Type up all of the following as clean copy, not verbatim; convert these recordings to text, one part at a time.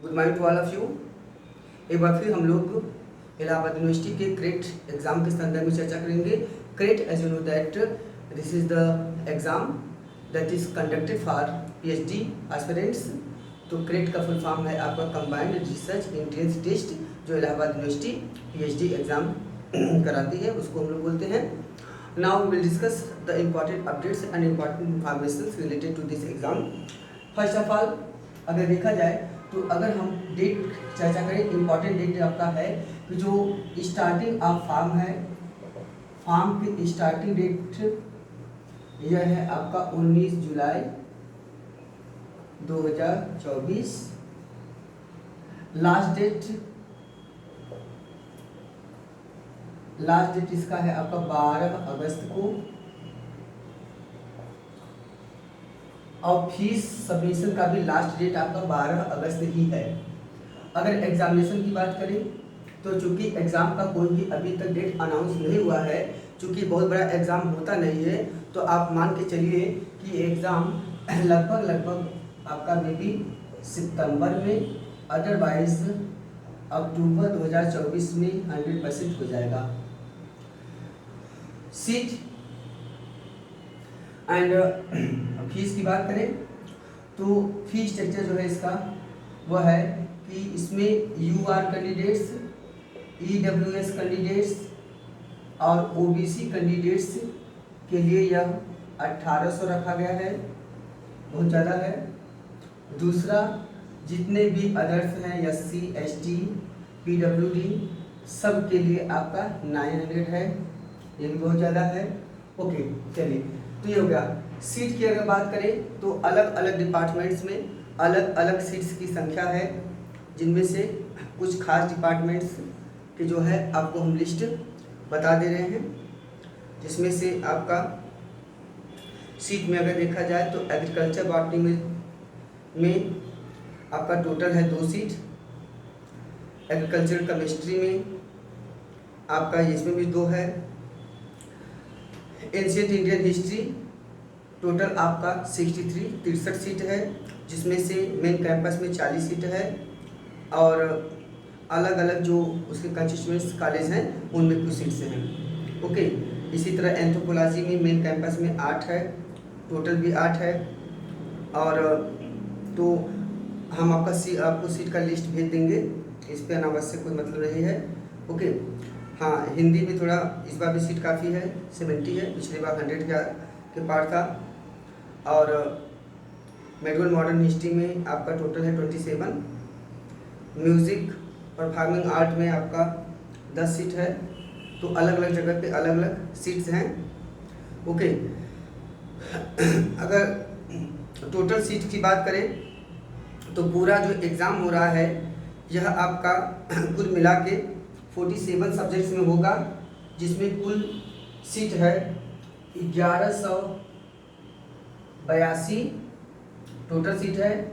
Good morning to all of you. एक बार फिर हम लोग इलाहाबाद यूनिवर्सिटी के क्रेट एग्ज़ाम के संदर्भ में चर्चा करेंगे। CRET, as you know that this is the exam that is conducted for PhD aspirants. तो क्रेट का फुल फॉर्म है आपका कंबाइंड रिसर्च एंट्रेंस टेस्ट, जो इलाहाबाद यूनिवर्सिटी पीएचडी एग्ज़ाम कराती है, उसको हम लोग बोलते हैं। Now we will discuss the important updates and important information related to this exam. First of all, अगर देखा जाए तो अगर हम डेट चर्चा करें, इम्पॉर्टेंट डेट आपका है कि जो स्टार्टिंग ऑफ फॉर्म है, फॉर्म की स्टार्टिंग डेट यह है आपका 19 जुलाई 2024। लास्ट डेट इसका है आपका 12 अगस्त को। और फीस सबमिशन का भी लास्ट डेट आपका 12 अगस्त ही है। अगर एग्जामिनेशन की बात करें तो चूंकि एग्ज़ाम का कोई भी अभी तक डेट अनाउंस नहीं हुआ है, चूंकि बहुत बड़ा एग्ज़ाम होता नहीं है, तो आप मान के चलिए कि एग्ज़ाम लगभग आपका मे बी सितंबर में, अदरवाइज अक्टूबर 2024 में 100% हो जाएगा। सीट एंड फीस की बात करें तो फी स्ट्रक्चर जो है इसका वह है कि इसमें यूआर कैंडिडेट्स, ईडब्ल्यूएस कैंडिडेट्स और ओबीसी कैंडिडेट्स के लिए यह 1800 रखा गया है, बहुत ज़्यादा है। दूसरा, जितने भी अदर्स हैं, एससी, एसटी, पीडब्ल्यूडी, सब के लिए आपका 900 है, ये भी बहुत ज़्यादा है। ओके, चलिए, तो ये हो गया। सीट की अगर बात करें तो अलग अलग डिपार्टमेंट्स में अलग अलग सीट्स की संख्या है, जिनमें से कुछ खास डिपार्टमेंट्स के जो है आपको हम लिस्ट बता दे रहे हैं। जिसमें से आपका सीट में अगर देखा जाए तो एग्रीकल्चर बॉटनी में आपका टोटल है 2 सीट। एग्रीकल्चर केमिस्ट्री में आपका इसमें भी 2 है। एंशिएंट इंडियन हिस्ट्री टोटल आपका 63 सीट है, जिसमें से मेन कैंपस में 40 सीट है और अलग अलग जो उसके कंस्टिट्यूएंट्स कॉलेज हैं उनमें कुछ सीट्स हैं। ओके, इसी तरह एंथ्रोपोलॉजी में मेन कैंपस में 8 है, टोटल भी 8 है। और तो हम आपको सीट का लिस्ट भेज देंगे, इस पर अनावश्यक कोई मतलब नहीं है। ओके, हाँ, हिंदी में थोड़ा इस बार भी सीट काफ़ी है, 70 है, पिछली बार 100 के पार था। और मेडिकल मॉडर्न हिस्ट्री में आपका टोटल है 27। म्यूज़िक परफॉर्मिंग आर्ट में आपका 10 सीट है। तो अलग अलग जगह पे अलग अलग सीट्स हैं। ओके, अगर टोटल सीट की बात करें तो पूरा जो एग्ज़ाम हो रहा है यह आपका कुल मिला के 47 सब्जेक्ट्स में होगा, जिसमें कुल सीट है 1182 टोटल सीट है।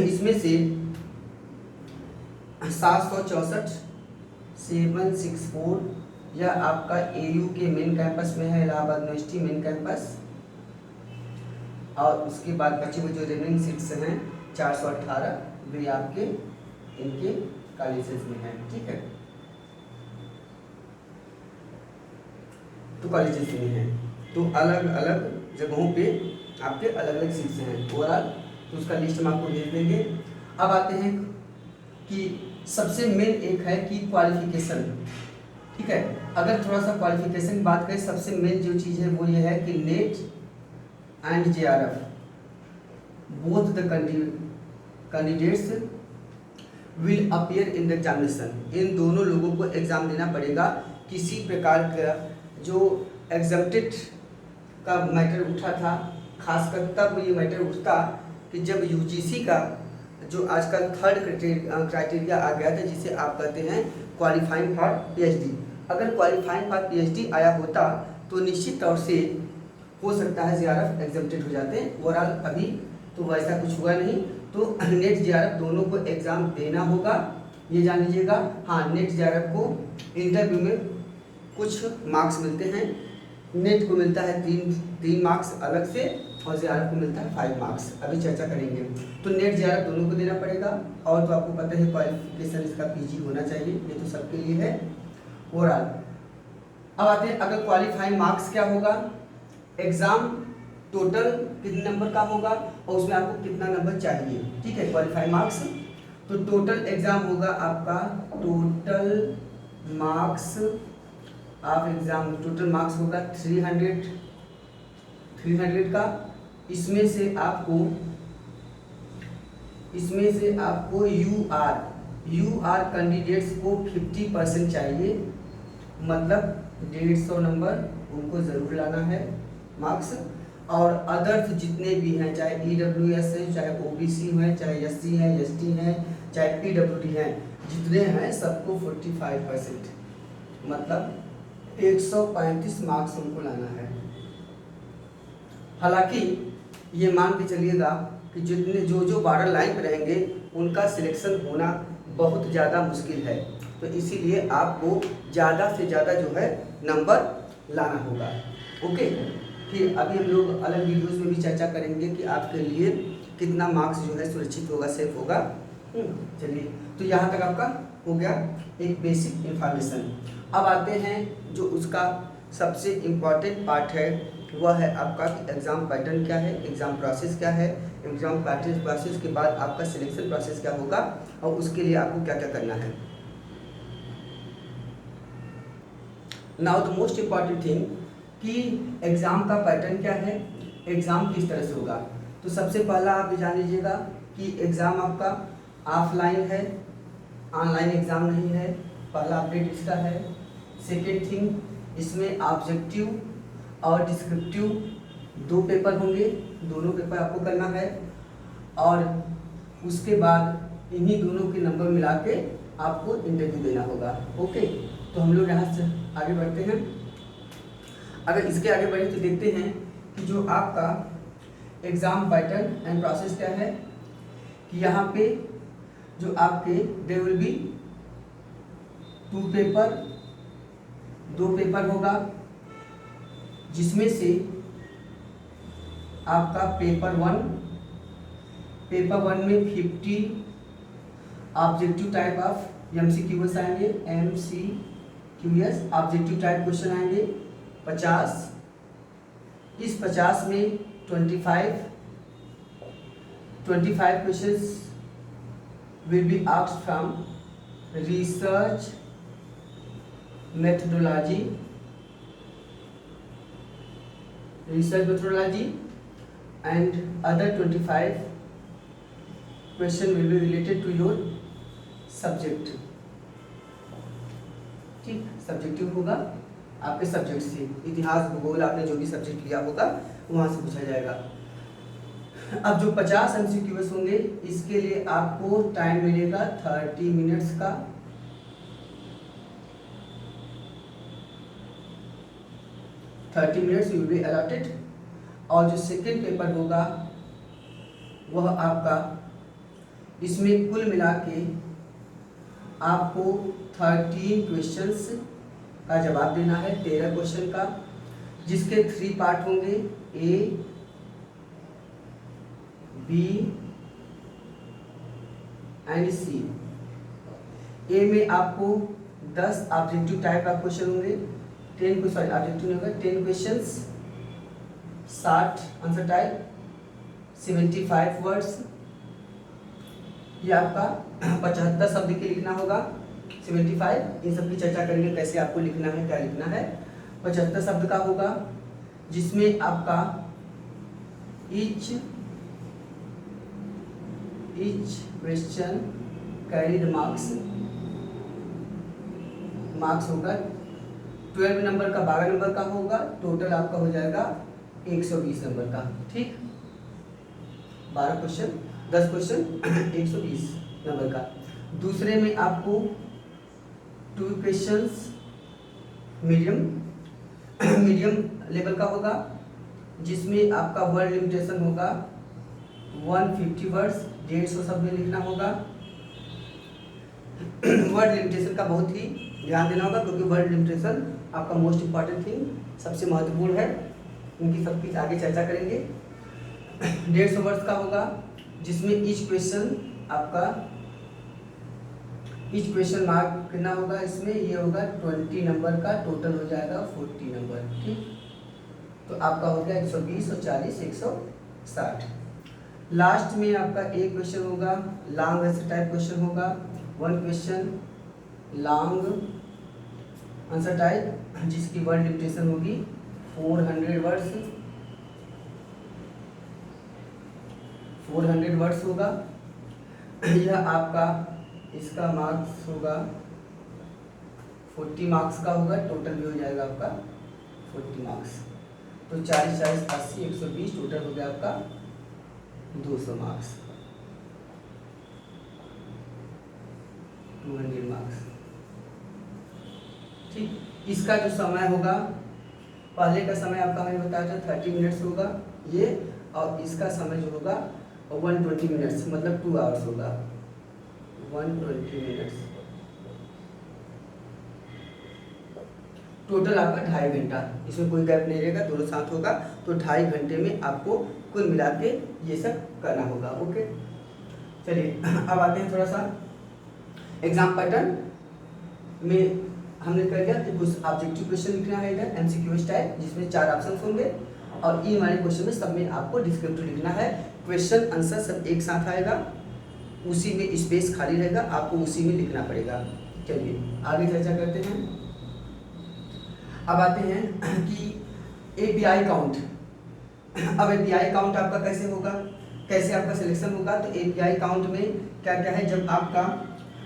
इसमें से 764 यह आपका एयू के मेन कैंपस में है, इलाहाबाद यूनिवर्सिटी मेन कैंपस। और उसके बाद बचे हुए जो रिमेनिंग सीट्स हैं 418 वे आपके इनके कॉलेजेस में हैं, ठीक है, तो कॉलेजेस में हैं। तो अलग अलग जगहों पे आपके अलग अलग सीट्स हैं ओवरऑल, तो उसका लिस्ट हम आपको भेज देंगे। अब आते हैं कि सबसे मेन एक है कि क्वालिफिकेशन, ठीक है। अगर थोड़ा सा क्वालिफिकेशन की बात करें, सबसे मेन जो चीज़ है वो ये है कि NET and JRF both the candidates will appear in the examination. इन दोनों लोगों को एग्ज़ाम देना पड़ेगा। किसी प्रकार का जो एग्जम्प्टेड का मैटर उठा था, खासकर तब ये मैटर उठता कि जब यूजीसी का जो आजकल 3rd क्राइटेरिया आ गया था, जिसे आप कहते हैं क्वालिफाइंग फॉर पीएचडी। अगर क्वालिफाइंग फॉर पीएचडी आया होता तो निश्चित तौर से हो सकता है जेआरएफ एग्जम्प्टेड हो जाते हैं। ओवरऑल अभी तो वैसा कुछ हुआ नहीं, तो नेट जेआरएफ दोनों को एग्ज़ाम देना होगा, ये जान लीजिएगा। हाँ, नेट जेआरएफ को इंटरव्यू में कुछ मार्क्स मिलते हैं, नेट को मिलता है 3 मार्क्स अलग से, और JRF को मिलता है 5 मार्क्स। अभी चर्चा करेंगे। तो नेट JRF दोनों को देना पड़ेगा, और तो आपको पता है क्वालिफिकेशन इसका PG होना चाहिए, ये तो सबके लिए है ओवरऑल। अब आते हैं अगर क्वालिफाइंग मार्क्स क्या होगा, एग्जाम टोटल कितने नंबर का होगा और उसमें आपको कितना नंबर चाहिए, ठीक है, क्वालिफाइंग मार्क्स। तो टोटल एग्जाम होगा आपका, total marks of exam, total marks होगा 300 का। इसमें से आपको UR कैंडिडेट्स को 50% चाहिए, मतलब 150 नंबर उनको ज़रूर लाना है मार्क्स। और अदर्स जितने भी हैं, चाहे EWS है, चाहे OBC है, चाहे SC है, ST है, चाहे PWD हैं, जितने हैं सबको 45%, मतलब 135 मार्क्स उनको लाना है। हालांकि ये मान के चलिएगा कि जितने जो बॉर्डर लाइन पर रहेंगे उनका सिलेक्शन होना बहुत ज़्यादा मुश्किल है, तो इसीलिए आपको ज़्यादा से ज़्यादा जो है नंबर लाना होगा। ओके, फिर अभी हम लोग अलग वीडियोस में भी चर्चा करेंगे कि आपके लिए कितना मार्क्स जो है सुरक्षित होगा, सेफ होगा। चलिए, तो यहाँ तक आपका हो गया एक बेसिक इंफॉर्मेशन। अब आते हैं जो उसका सबसे इम्पॉर्टेंट पार्ट है, वह है आपका एग्ज़ाम पैटर्न क्या है, एग्ज़ाम प्रोसेस क्या है, एग्ज़ाम प्रोसेस के बाद आपका सिलेक्शन प्रोसेस क्या होगा और उसके लिए आपको क्या क्या करना है। Now the most important thing कि एग्ज़ाम का पैटर्न क्या है, एग्ज़ाम किस तरह से होगा। तो सबसे पहला आप जान लीजिएगा कि एग्ज़ाम आपका ऑफलाइन है, ऑनलाइन एग्ज़ाम नहीं है, पहला अपडेट इसका है। सेकेंड थिंग, इसमें ऑब्जेक्टिव और डिस्क्रिप्टिव 2 पेपर होंगे, दोनों पेपर आपको करना है, और उसके बाद इन्हीं दोनों के नंबर मिला के आपको इंटरव्यू देना होगा। ओके, तो हम लोग यहाँ से आगे बढ़ते हैं। अगर इसके आगे बढ़े तो देखते हैं कि जो आपका एग्ज़ाम पैटर्न एंड प्रोसेस क्या है, कि यहाँ पे जो आपके देयर विल बी 2 पेपर होगा, जिसमें से आपका पेपर 1 में 50 ऑब्जेक्टिव टाइप ऑफ MCQs आएंगे, MCQs ऑब्जेक्टिव टाइप क्वेश्चन आएंगे 50। इस 50 में 25 questions will be asked from research methodology and other 25 question will be related to your subject। ठीक, सब्जेक्टिव होगा आपके सब्जेक्ट से, इतिहास, भूगोल, आपने जो भी सब्जेक्ट लिया होगा वहाँ से पूछा जाएगा। अब जो 50 MCQs होंगे, इसके लिए आपको टाइम मिलेगा 30 मिनट्स का। Will be allotted. और जो सेकेंड पेपर होगा वह आपका, इसमें कुल मिला के आपको 13 क्वेश्चंस का जवाब देना है, 13 क्वेश्चन का, जिसके 3 पार्ट होंगे, A, B एंड C। ए में आपको 10 ऑब्जेक्टिव टाइप का क्वेश्चन होंगे, 10 ऑब्जेक्टिव नहीं होगा, 10 क्वेश्चंस, 60 आंसर टाइप, 75 वर्ड्स। ये आपका 75 शब्द के लिखना होगा, 75। इन सब की चर्चा करेंगे कैसे आपको लिखना है, क्या लिखना है। 75 शब्द का होगा, जिसमें आपका ईच क्वेश्चन कैरीड मार्क्स होगा 12 नंबर का, 12 नंबर का होगा, टोटल आपका हो जाएगा 120 नंबर का। ठीक, 12 क्वेश्चन, 10 क्वेश्चन, 120 नंबर का। दूसरे में आपको 2 क्वेश्चंस मीडियम लेवल का होगा, जिसमें आपका वर्ड लिमिटेशन होगा 150 वर्ड्स, 150 शब्द में लिखना होगा। वर्ड लिमिटेशन का बहुत ही ध्यान देना होगा, क्योंकि वर्ड लिमिटेशन आपका मोस्ट इम्पॉर्टेंट थिंग, सबसे महत्वपूर्ण है। उनकी सबकी आगे चर्चा करेंगे। 150 वर्ड्स का होगा, जिसमें ईच क्वेश्चन मार्क कितना होगा, इसमें ये होगा 20 नंबर का, टोटल हो जाएगा 40 नंबर। ठीक, तो आपका हो गया 120 और 40 160। लास्ट में आपका एक क्वेश्चन होगा, लॉन्ग आंसर टाइप क्वेश्चन होगा, one question long answer type, जिसकी वर्ड लिमिटेशन होगी 400 वर्ड्स, 400 वर्ड्स होगा। यह आपका इसका मार्क्स होगा 40 मार्क्स का होगा, टोटल भी हो जाएगा आपका 40 मार्क्स। तो 40 40 80 120, टोटल हो गया आपका 200 मार्क्स, 200 मार्क्स। ठीक, इसका जो समय होगा, पहले का समय आपका मैंने बताया था 30 मिनट्स होगा ये, और इसका समय जो होगा 120 मिनट्स, मतलब 2 आवर्स होगा, 120 मिनट्स। टोटल आपका 2.5 घंटा, इसमें कोई गैप नहीं रहेगा, दोनों साथ होगा, तो 2.5 घंटे में आपको कुल मिला के ये सब करना होगा। ओके, चलिए अब आते हैं थोड़ा सा एग्जाम पैटर्न में। हमने कर दिया कि कुछ ऑब्जेक्टिव क्वेश्चन लिखना है इधर, एमसीक्यू स्टाइल, जिसमें 4 ऑप्शन होंगे, और ई वाले क्वेश्चन में सब में आपको डिस्क्रिप्टिव लिखना है। क्वेश्चन आंसर सब एक साथ आएगा, उसी में स्पेस खाली रहेगा, आपको उसी में लिखना पड़ेगा। चलिए आगे चर्चा करते हैं। अब आते हैं कि एपीआई काउंट। अब एपीआई काउंट आपका कैसे होगा, कैसे आपका सिलेक्शन होगा, तो एपीआई काउंट में क्या क्या है, जब आपका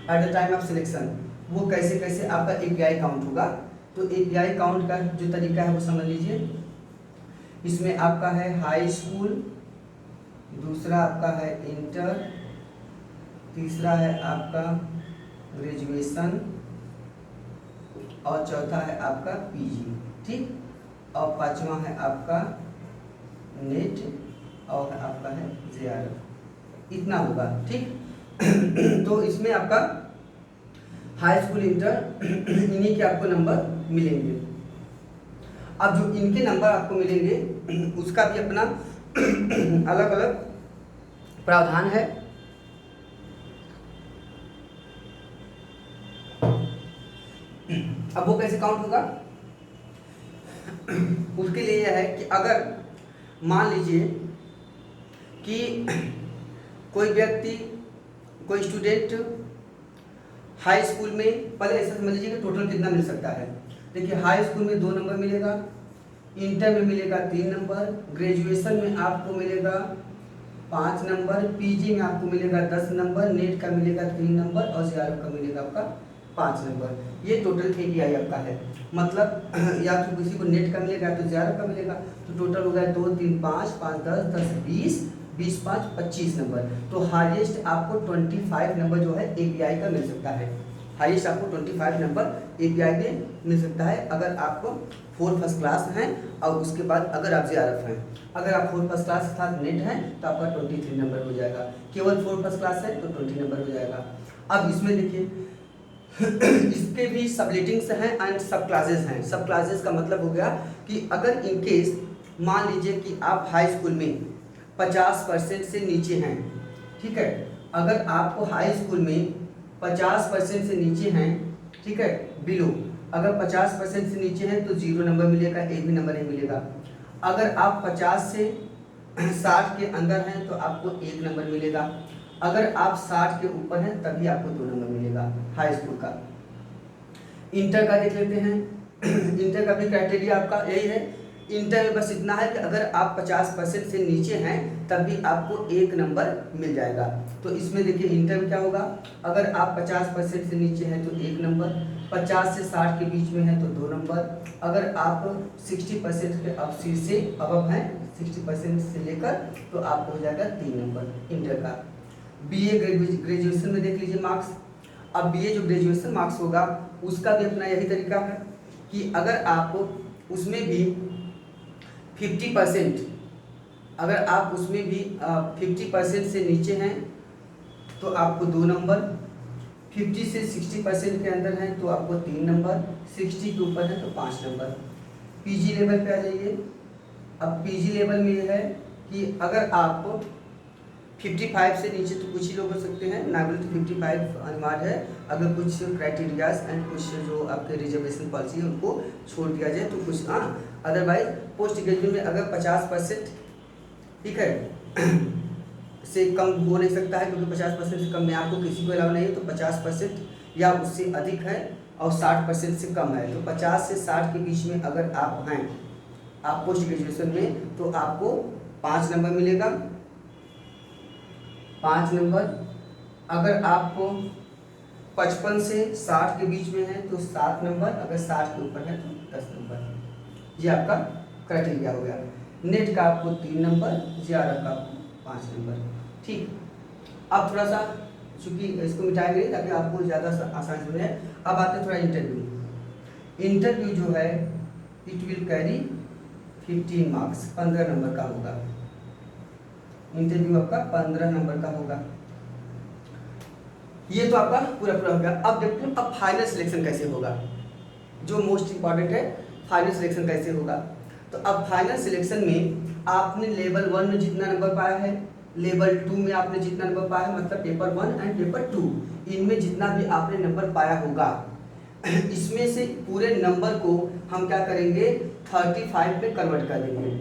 at the time of selection वो कैसे कैसे आपका एपीआई काउंट होगा। तो एपीआई काउंट का जो तरीका है वो समझ लीजिए। इसमें आपका है हाई स्कूल, दूसरा आपका है इंटर, तीसरा है आपका ग्रेजुएशन, और चौथा है आपका पीजी। ठीक, और पांचवा है आपका नेट, और आपका है जेआरएफ। इतना होगा। ठीक तो इसमें आपका हाई स्कूल, इंटर, इन्हीं के आपको नंबर मिलेंगे। अब जो इनके नंबर आपको मिलेंगे उसका भी अपना अलग अलग प्रावधान है। अब वो कैसे काउंट होगा, उसके लिए यह है कि अगर मान लीजिए कि कोई व्यक्ति, कोई स्टूडेंट हाई स्कूल में, पहले ऐसा समझ लीजिए कि टोटल कितना मिल सकता है। देखिए हाई स्कूल में 2 नंबर मिलेगा, इंटर में मिलेगा 3 नंबर, ग्रेजुएशन में आपको मिलेगा 5 नंबर, पीजी में आपको मिलेगा 10 नंबर, नेट का मिलेगा 3 नंबर, और जेआरएफ का मिलेगा आपका 5 नंबर। ये टोटल एपीआई आपका है। मतलब या तो किसी को नेट का मिलेगा तो जेआरएफ का मिलेगा, तो टोटल हो गया 2 3 5 5 10 10 20 20 5 25 नंबर। तो हाईएस्ट आपको 25 नंबर जो है एपीआई का मिल सकता है। हाईएस्ट आपको 25 नंबर एपीआई में मिल सकता है, अगर आपको 4 फर्स्ट क्लास हैं, और उसके बाद अगर आप जेआरएफ हैं। अगर आप 4 फर्स्ट क्लास के साथ नेट हैं तो आपका 23 नंबर हो जाएगा। केवल 4 फर्स्ट क्लास है तो 20 नंबर हो जाएगा। अब इसमें देखिए इसके भी सबलेटिंग्स हैं एंड सब क्लासेस हैं। सब क्लासेस का मतलब हो गया कि अगर इन केस मान लीजिए कि आप हाई स्कूल में 50% से नीचे हैं, ठीक है, अगर आपको हाई स्कूल में 50% से नीचे हैं, ठीक है, बिलो, अगर 50% से नीचे हैं तो 0 नंबर मिलेगा, एक भी नंबर नहीं मिलेगा। अगर आप 50 से 60 के अंदर हैं तो आपको 1 नंबर मिलेगा। अगर आप 60 के ऊपर हैं तभी आपको 2 नंबर मिलेगा हाई स्कूल का। इंटर का देख लेते हैं। इंटर का भी क्राइटेरिया आपका यही है। इंटर में बस इतना है कि अगर आप 50% से नीचे हैं तभी आपको 1 नंबर मिल जाएगा। तो इसमें देखिए इंटर में क्या होगा, अगर आप 50% से नीचे हैं तो 1 नंबर, 50 से 60 के बीच में है तो 2 नंबर, अगर आप 60% के से अबव हैं, 60% से लेकर, तो आपको हो जाएगा 3 नंबर इंटर का। बीए ग्रेजुएशन में देख लीजिए मार्क्स। अब बीए जो ग्रेजुएशन मार्क्स होगा उसका भी अपना यही तरीका है कि अगर आप उसमें भी 50%, अगर आप उसमें भी 50% से नीचे हैं तो आपको 2 नंबर, 50 से 60% के अंदर हैं तो आपको 3 नंबर, 60 के ऊपर है तो 5 नंबर। पीजी लेवल पे आ जाइए। अब पीजी लेवल में ये है कि अगर आप 55 से नीचे तो कुछ ही लोग हो सकते हैं, नागरिक तो 55 अनिवार्य है। अगर कुछ क्राइटेरियाज एंड कुछ जो आपके रिजर्वेशन पॉलिसी है उनको छोड़ दिया जाए तो कुछ अदरवाइज पोस्ट ग्रेजुएट में अगर 50%, ठीक है, से कम हो नहीं सकता है, क्योंकि 50% से कम में आपको किसी को अलाउ नहीं है, तो 50% या उससे अधिक है और 60% से कम है, तो 50 से 60 के बीच में अगर आप हैं, आप पोस्ट ग्रेजुएशन में, तो आपको 5 नंबर मिलेगा, 5 नंबर। अगर आपको 55 से 60 के बीच में है तो 7 नंबर, अगर 60 के ऊपर है तो 10 नंबर। ये आपका क्राइटेरिया हो गया। नेट का आपको 3 नंबर, जीआरएफ का आपको 5 नंबर। ठीक, अब थोड़ा सा चूंकि इसको मिटाएंगे ताकि आपको ज़्यादा आसान समझ आए। अब आते हैं थोड़ा इंटरव्यू। इंटरव्यू जो है it will carry 15 marks, 15 number का होगा। इंटरव्यू आपका 15 नंबर का होगा। ये तो आपका पूरा पूरा हो गया। अब देखते हैं अब फाइनल सिलेक्शन कैसे होगा, जो मोस्ट इंपॉर्टेंट है, फाइनल सिलेक्शन कैसे होगा। तो अब फाइनल सिलेक्शन में आपने लेवल 1 में जितना नंबर पाया है, लेवल 2 में आपने जितना नंबर पाया है, मतलब पेपर 1 एंड पेपर 2, इनमें जितना भी आपने नंबर पाया होगा, इसमें से पूरे नंबर को हम क्या करेंगे 35 में कन्वर्ट कर देंगे।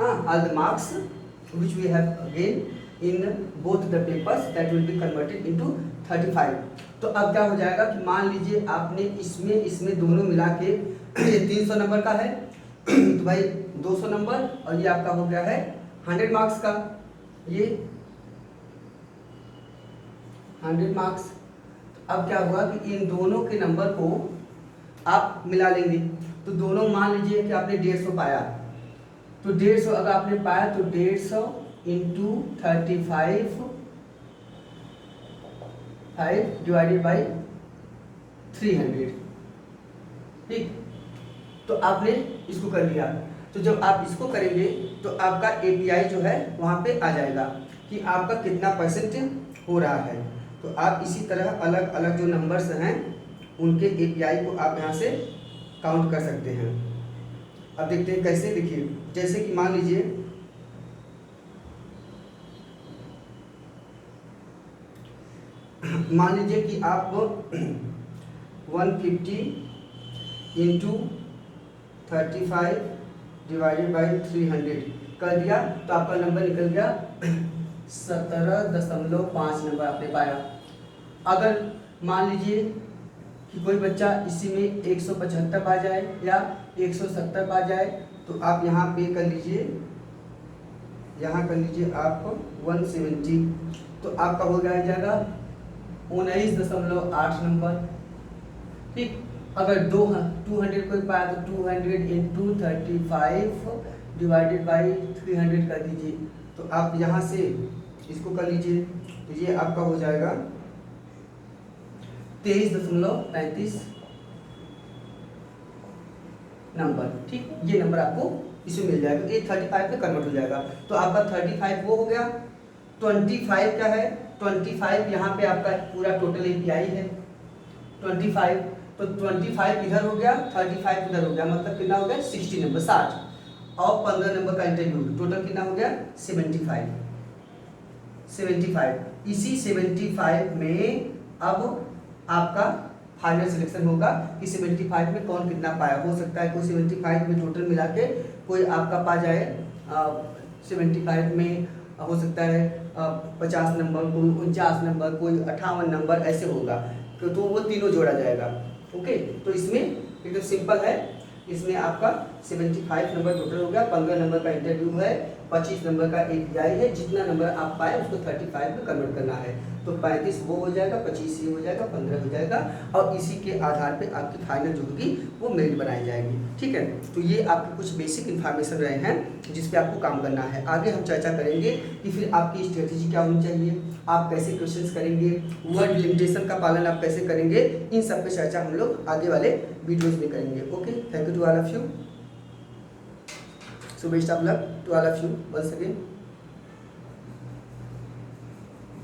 All the marks which we have gained in both the papers that will be converted into 35। तो अब क्या हो जाएगा कि मान लीजिए आपने इसमें दोनों मिला के ये 300 नंबर का है, तो भाई 200 नंबर और ये आपका हो गया है 100 मार्क्स का, ये 100 मार्क्स। अब क्या हुआ कि इन दोनों के नंबर को आप मिला लेंगे, तो दोनों मान लीजिए कि आपने 150 पाया, तो 150 अगर आपने पाया तो 150 इंटू 35 डिवाइडेड बाई 300। ठीक, तो आपने इसको कर लिया। तो जब आप इसको करेंगे तो आपका एपीआई जो है वहाँ पे आ जाएगा कि आपका कितना परसेंट हो रहा है। तो आप इसी तरह अलग अलग जो नंबर्स हैं उनके एपीआई को आप यहाँ से काउंट कर सकते हैं। अब देखते हैं कैसे। देखिए जैसे कि मान लीजिए कि आप 150 इंटू 35 डिवाइडेड बाई 300 कर दिया, तो आपका नंबर निकल गया 17.5 नंबर आपने पाया। अगर मान लीजिए कि कोई बच्चा इसी में 175 पा जाए या 170 पा जाए, तो आप यहाँ पे कर लीजिए, यहाँ कर लीजिए आप 170, तो आपका हो जाएगा 19.8 नंबर। ठीक, अगर 200 कोई पाया तो 200 इंटू 35 डिवाइडेड बाई 300 कर दीजिए, तो आप यहाँ से इसको कर लीजिए, तो ये आपका हो जाएगा 23.35 नंबर। ठीक, ये नंबर आपको इसमें मिल जाएगा, ये 35 में कन्वर्ट हो जाएगा। तो आपका 35 वो हो गया। 25 क्या है, 25 यहाँ पे आपका पूरा टोटल एपीआई है 25, तो 25 इधर हो गया, 35 इधर हो गया, मतलब कितना हो गया 60 नंबर, 60, और 15 नंबर का इंटरव्यू, टोटल कितना हो गया 75। इसी 75 में अब आपका फाइनल सिलेक्शन होगा कि 75 में कौन कितना पाया। हो सकता है कोई 75 में टोटल मिला के कोई आपका पा जाए 75 में, हो सकता है 50 नंबर, कोई 49 नंबर, कोई 58 नंबर, ऐसे होगा, तो वो तीनों जोड़ा जाएगा। ओके, तो इसमें एकदम सिंपल है, इसमें आपका 75 नंबर टोटल हो गया, 15 नंबर का इंटरव्यू है, 25 नंबर का एपीआई है, जितना नंबर आप पाए उसको 35 में कन्वर्ट करना है, तो 35 वो हो जाएगा, 25 ये हो जाएगा, 15 हो जाएगा, और इसी के आधार पे आपकी फाइनल जो होगी वो मेरिट बनाई जाएगी। ठीक है, तो ये आपके कुछ बेसिक इन्फॉर्मेशन रहे हैं जिस पे आपको काम करना है। आगे हम चर्चा करेंगे कि फिर आपकी स्ट्रेटेजी क्या होनी चाहिए, आप कैसे क्वेश्चंस करेंगे, वर्ड लिमिटेशन का पालन आप कैसे करेंगे, इन सब पे चर्चा हम लोग आगे वाले वीडियोस में करेंगे। Okay, thank you to all of you, so best of luck to all of you once again.